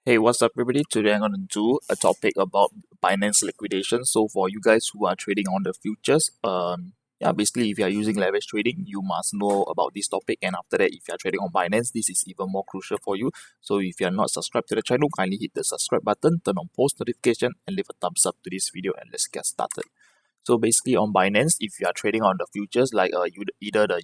Hey, what's up, everybody? Today I'm going to do a topic about Binance liquidation. So for you guys who are trading on the futures, basically if you are using leverage trading, you must know about this topic. And after that, if you are trading on Binance, this is even more crucial for you. So if you are not subscribed to the channel, kindly hit the subscribe button, turn on post notification, and leave a thumbs up to this video. And let's get started. So basically on Binance, if you are trading on the futures like either the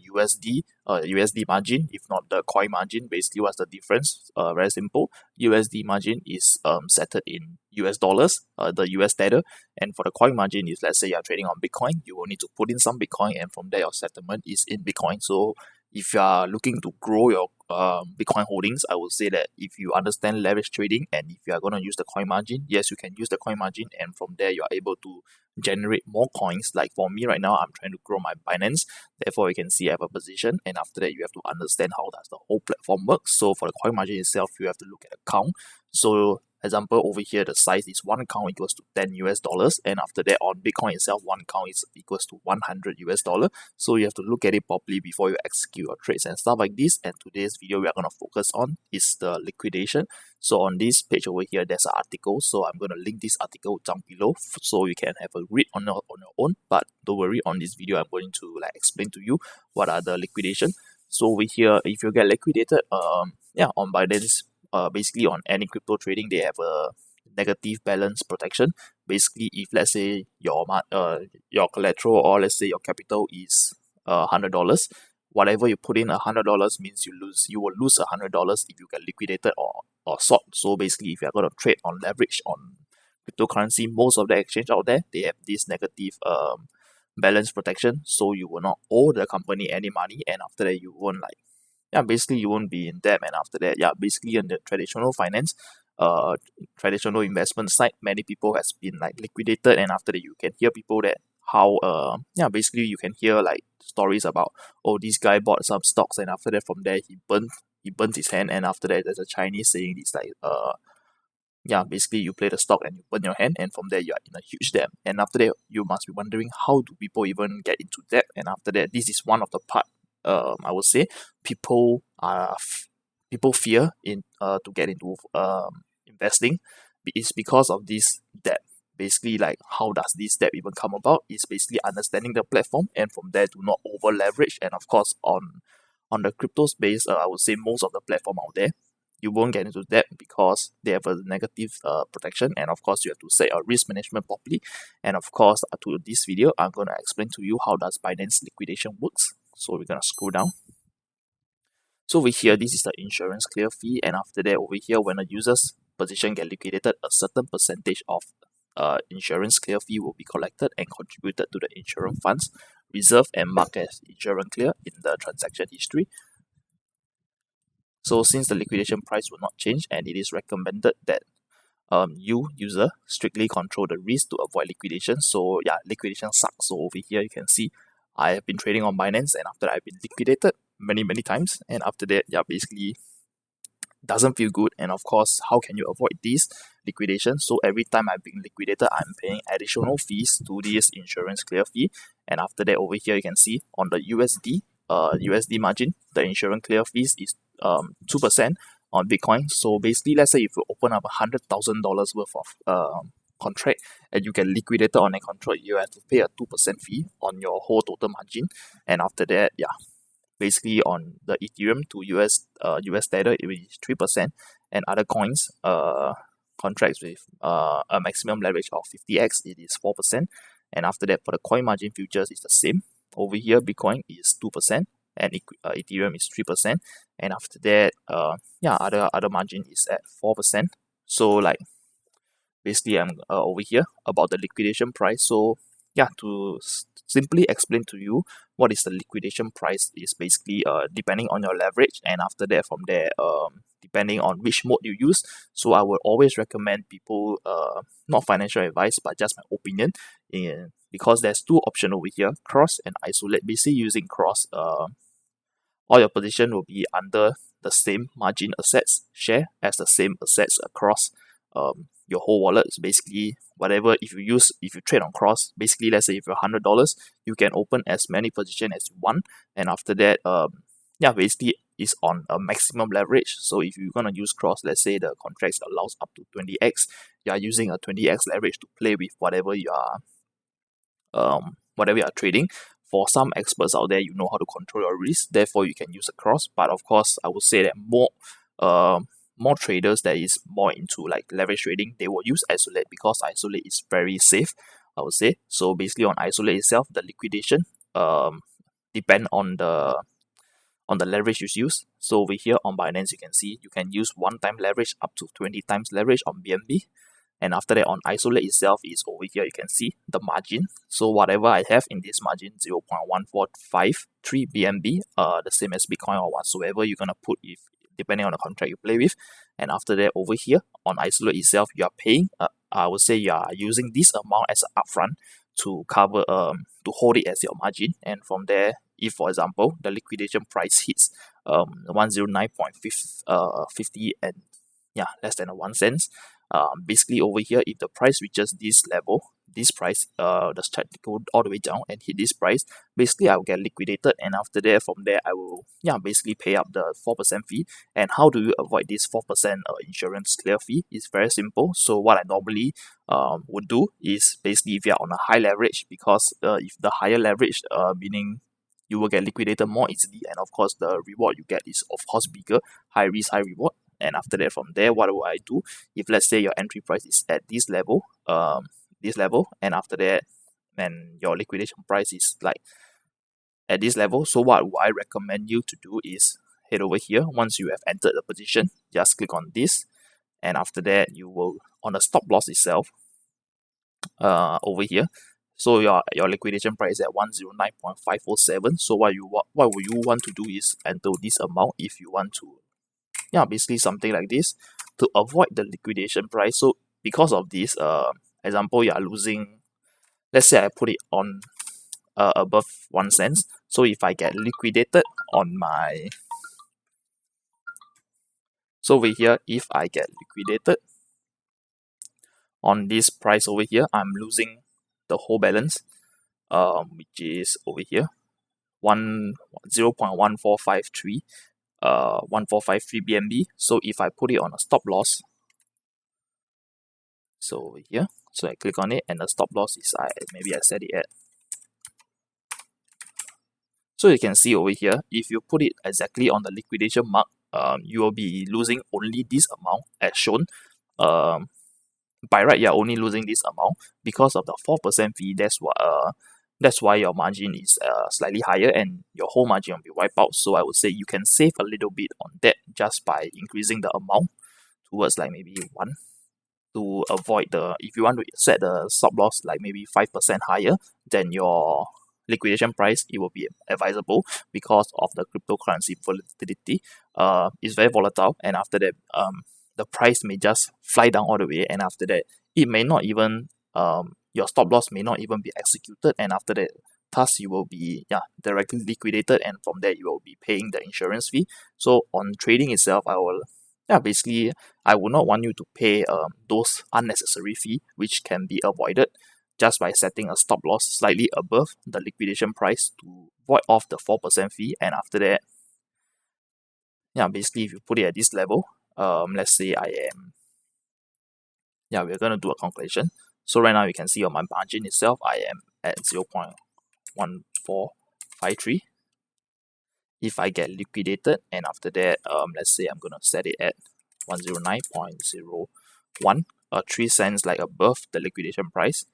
USD margin, if not the coin margin, basically what's the difference? Very simple. USD margin is settled in US dollars, the US tether, and for the coin margin is, let's say you're trading on Bitcoin, you will need to put in some Bitcoin, and from there your settlement is in Bitcoin. So if you are looking to grow your Bitcoin holdings, I would say that if you understand leverage trading and if you are going to use the coin margin, yes, you can use the coin margin, and from there you are able to generate more coins. Like for me right now, I'm trying to grow my Binance. Therefore, you can see I have a position, and after that, you have to understand how does the whole platform works. So for the coin margin itself, you have to look at account. So example over here, the size is one account equals to 10 US dollars, and after that on Bitcoin itself, one account is equals to 100 US dollar. So you have to look at it properly before you execute your trades and stuff like this. And today's video we are going to focus on is the liquidation. So on this page over here, there's an article. So I'm going to link this article down below so you can have a read on your own. But don't worry, on this video, I'm going to explain to you what are the liquidation. So over here, if you get liquidated, on Binance, basically on any crypto trading, they have a negative balance protection. Basically, if let's say your collateral, or let's say your capital is $100, whatever you put in $100 means you will lose $100 if you get liquidated or sold. So basically, if you're going to trade on leverage on cryptocurrency, most of the exchange out there, they have this negative balance protection, so you will not owe the company any money, and after that you won't basically you won't be in debt. And after that, basically in the traditional finance, traditional investment side, many people has been liquidated, and after that you can hear people that how basically you can hear stories about, oh, this guy bought some stocks, and after that from there he burnt his hand, and after that there's a Chinese saying this basically you play the stock and you burn your hand, and from there you are in a huge debt. And after that you must be wondering, how do people even get into debt? And after that, this is one of the part, I would say people fear in to get into investing. It's because of this debt. Basically, how does this debt even come about? It's basically understanding the platform, and from there do not over leverage. And of course on the crypto space, I would say most of the platform out there, you won't get into debt because they have a negative protection. And of course you have to set your risk management properly. And of course, to this video, I'm going to explain to you how does Binance liquidation works. So we're going to scroll down. So over here, this is the insurance clear fee, and after that over here, when a user's position get liquidated, a certain percentage of insurance clear fee will be collected and contributed to the insurance funds reserved and marked as insurance clear in the transaction history. So since the liquidation price will not change, and it is recommended that you user strictly control the risk to avoid liquidation. So liquidation sucks. So over here you can see I have been trading on Binance, and after that I've been liquidated many times, and after that basically doesn't feel good. And of course, how can you avoid this liquidation? So every time I've been liquidated, I'm paying additional fees to this insurance clear fee. And after that over here you can see on the USD margin, the insurance clear fees is 2% on Bitcoin. So basically, let's say if you open up $100,000 worth of contract and you get liquidated on a contract, you have to pay a 2% fee on your whole total margin. And after that, basically on the Ethereum to US Tether, it is 3%, and other coins contracts with a maximum leverage of 50x, it is 4%. And after that, for the coin margin futures, it's the same. Over here, Bitcoin is 2%, and Ethereum is 3%, and after that, other margin is at 4%. So basically, I'm over here about the liquidation price. So to simply explain to you what is the liquidation price is basically depending on your leverage, and after that from there depending on which mode you use. So I would always recommend people, not financial advice but just my opinion, because there's two options over here, cross and isolate. Basically using cross, all your position will be under the same margin assets share as the same assets across your whole wallet. Is basically whatever, if you trade on cross, basically let's say if you're $100, you can open as many positions as you want, and after that yeah, basically is on a maximum leverage. So if you're gonna use cross, let's say the contracts allows up to 20x, you are using a 20x leverage to play with whatever you are trading. For some experts out there, you know how to control your risk, therefore you can use a cross. But of course, I would say that more traders that is more into like leverage trading, they will use isolate because isolate is very safe, I would say. So basically on isolate itself, the liquidation depend on the leverage you use. So over here on Binance, you can see you can use one time leverage up to 20 times leverage on BNB. And after that, on isolate itself is over here, you can see the margin. So whatever I have in this margin, 0.1453 BNB, the same as Bitcoin or whatsoever you're gonna put if depending on the contract you play with. And after that, over here on isolate itself, you are paying. I would say you are using this amount as an upfront to cover to hold it as your margin. And from there, if for example the liquidation price hits 109.50 and yeah, less than 1 cent. Basically over here, if the price reaches this level, this price, the chart go all the way down and hit this price, basically I'll get liquidated, and after that, from there I will basically pay up the 4% fee. And how do you avoid this 4% insurance clear fee? It's very simple. So what I normally would do is basically if you're on a high leverage, because if the higher leverage, meaning you will get liquidated more easily, and of course the reward you get is of course bigger, high risk, high reward. And after that, from there, what will I do? If let's say your entry price is at this level, and after that, then your liquidation price is like at this level. So what I recommend you to do is head over here. Once you have entered the position, just click on this, and after that, you will on the stop loss itself, over here. So your liquidation price is at 109.547. So what would you want to do is enter this amount if you want to, basically something like this, to avoid the liquidation price. So because of this, example, you are losing, let's say I put it on above 1 cent. So if I get liquidated on my, so over here, if I get liquidated on this price over here, I'm losing the whole balance, which is over here, 0.1453 1453 BNB. So if I put it on a stop loss, so over here, so I click on it, and the stop loss is maybe I set it at. So you can see over here, if you put it exactly on the liquidation mark, you will be losing only this amount as shown. By right, you're only losing this amount because of the 4% fee. That's why your margin is slightly higher, and your whole margin will be wiped out. So I would say you can save a little bit on that just by increasing the amount towards like maybe 1, to avoid if you want to set the stop loss like maybe 5% higher than your liquidation price, it will be advisable because of the cryptocurrency volatility. It's very volatile, and after that, the price may just fly down all the way, and after that, it may not even your stop loss may not even be executed, and after that, thus you will be directly liquidated, and from there you will be paying the insurance fee. So on trading itself, basically I would not want you to pay those unnecessary fee which can be avoided just by setting a stop loss slightly above the liquidation price to void off the 4% fee. And after that, basically if you put it at this level, let's say we're going to do a calculation. So right now you can see on my margin itself, I am at 0.1453. If I get liquidated, and after that, let's say I'm going to set it at 109.01, 3 cents like above the liquidation price.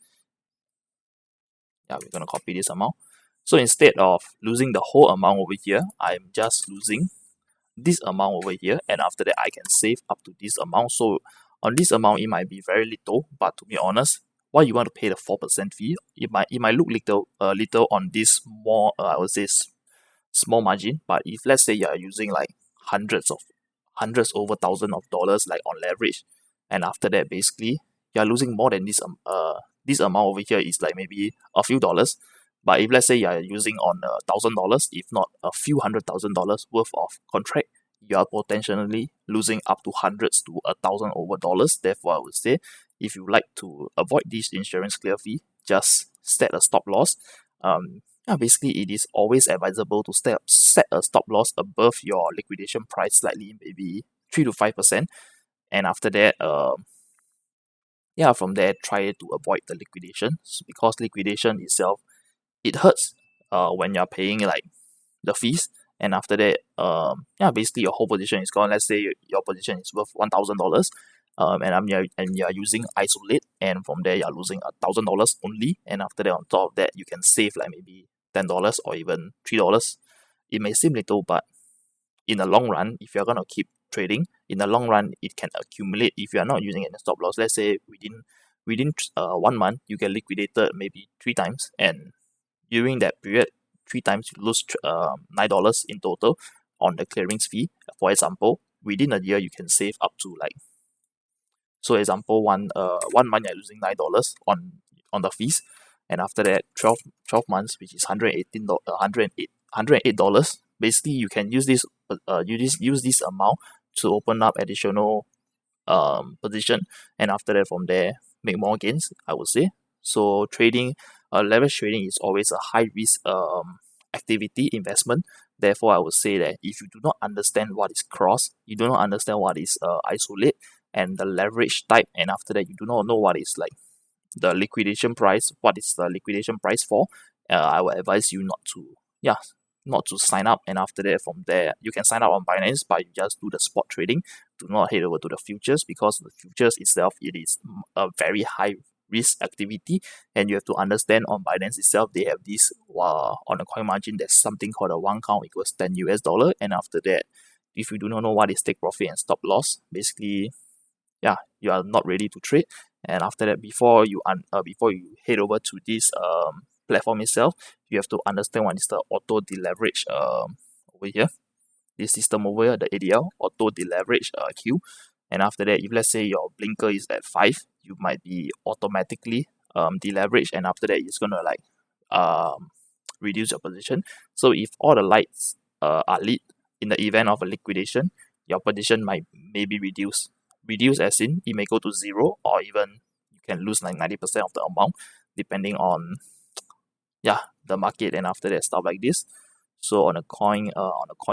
We're going to copy this amount. So instead of losing the whole amount over here, I'm just losing this amount over here, and after that I can save up to this amount. So on this amount, it might be very little, but to be honest, why you want to pay the 4% fee? It might look little on this more, I would say, small margin. But if let's say you are using like hundreds over thousands of dollars like on leverage, and after that basically you are losing more than this amount over here is like maybe a few dollars. But if let's say you are using on $1,000, if not a few $100,000 worth of contract, you are potentially losing up to hundreds to $1,000 over dollars. Therefore, I would say if you like to avoid this insurance clear fee, just set a stop loss. basically it is always advisable to set a stop loss above your liquidation price slightly, maybe 3 to 5%. And after that, from there, try to avoid the liquidation, because liquidation itself, it hurts when you're paying like the fees. And after that, basically your whole position is gone. Let's say your position is worth $1,000, and you're using isolate, and from there you're losing $1,000 only. And after that, on top of that, you can save like maybe $10 or even $3. It may seem little, but in the long run, if you're gonna keep trading, in the long run, it can accumulate. If you are not using any stop loss, let's say within 1 month, you get liquidated maybe 3 times, and during that period, 3 times you lose $9 in total on the clearance fee. For example, within a year, you can save up to like, so example, 1 month you're losing $9 on the fees, and after that 12 months, which is $108. Basically, you can use this amount to open up additional position, and after that, from there, make more gains, I would say. So leverage trading is always a high risk activity investment. Therefore, I would say that if you do not understand what is cross, you do not understand what is isolate and the leverage type, and after that you do not know what is like the liquidation price, what is the liquidation price for, I will advise you not to sign up. And after that, from there, you can sign up on Binance, but you just do the spot trading. Do not head over to the futures, because the futures itself, it is a very high risk activity, and you have to understand on Binance itself, they have this on the coin margin, there's something called a 1 count equals $10. And after that, if you do not know what is take profit and stop loss, basically, you are not ready to trade. And after that, before you head over to this platform itself, you have to understand what is the auto deleverage over here, this system over here, the ADL, auto deleverage queue. And after that, if let's say your blinker is at 5, you might be automatically deleverage, and after that, it's gonna like reduce your position. So if all the lights are lit in the event of a liquidation, your position might maybe reduce as in it may go to 0, or even you can lose like 90% of the amount, depending on the market, and after that, stuff like this. So on a coin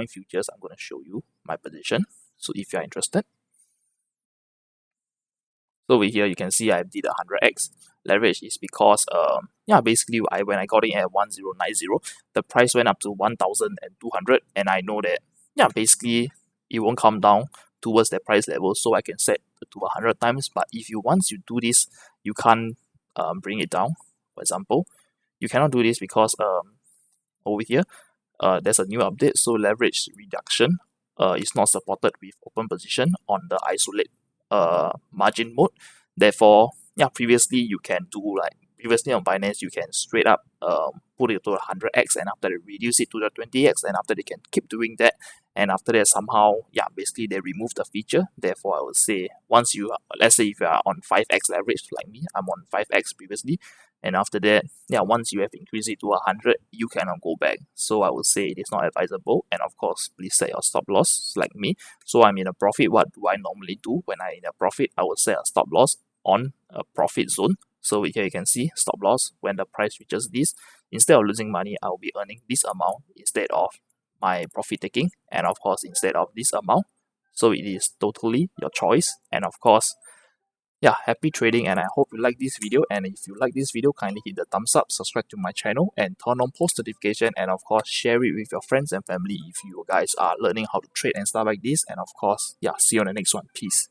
futures, I'm going to show you my position, so if you're interested. So over here, you can see I did 100x leverage. Is because basically when I got in at 1090, the price went up to 1200, and I know that basically it won't come down towards that price level, so I can set to 100 times. But if once you do this, you can't bring it down. For example, you cannot do this because over here there's a new update, so leverage reduction is not supported with open position on the isolate margin mode. Therefore, previously on Binance, you can straight up put it to 100x, and after they reduce it to the 20x, and after they can keep doing that, and after that somehow basically they remove the feature. Therefore, I would say once let's say if you are on 5x leverage like me, I'm on 5x previously, and after that, once you have increased it to 100, you cannot go back. So I would say it is not advisable, and of course, please set your stop loss like me. So I'm in a profit. What do I normally do when I'm in a profit? I would set a stop loss on a profit zone. So here you can see stop loss when the price reaches this. Instead of losing money, I'll be earning this amount instead of my profit taking, and of course instead of this amount. So it is totally your choice, and of course, happy trading, and I hope you like this video. And if you like this video, kindly hit the thumbs up, subscribe to my channel, and turn on post notification, and of course share it with your friends and family if you guys are learning how to trade and stuff like this. And of course, see you on the next one. Peace.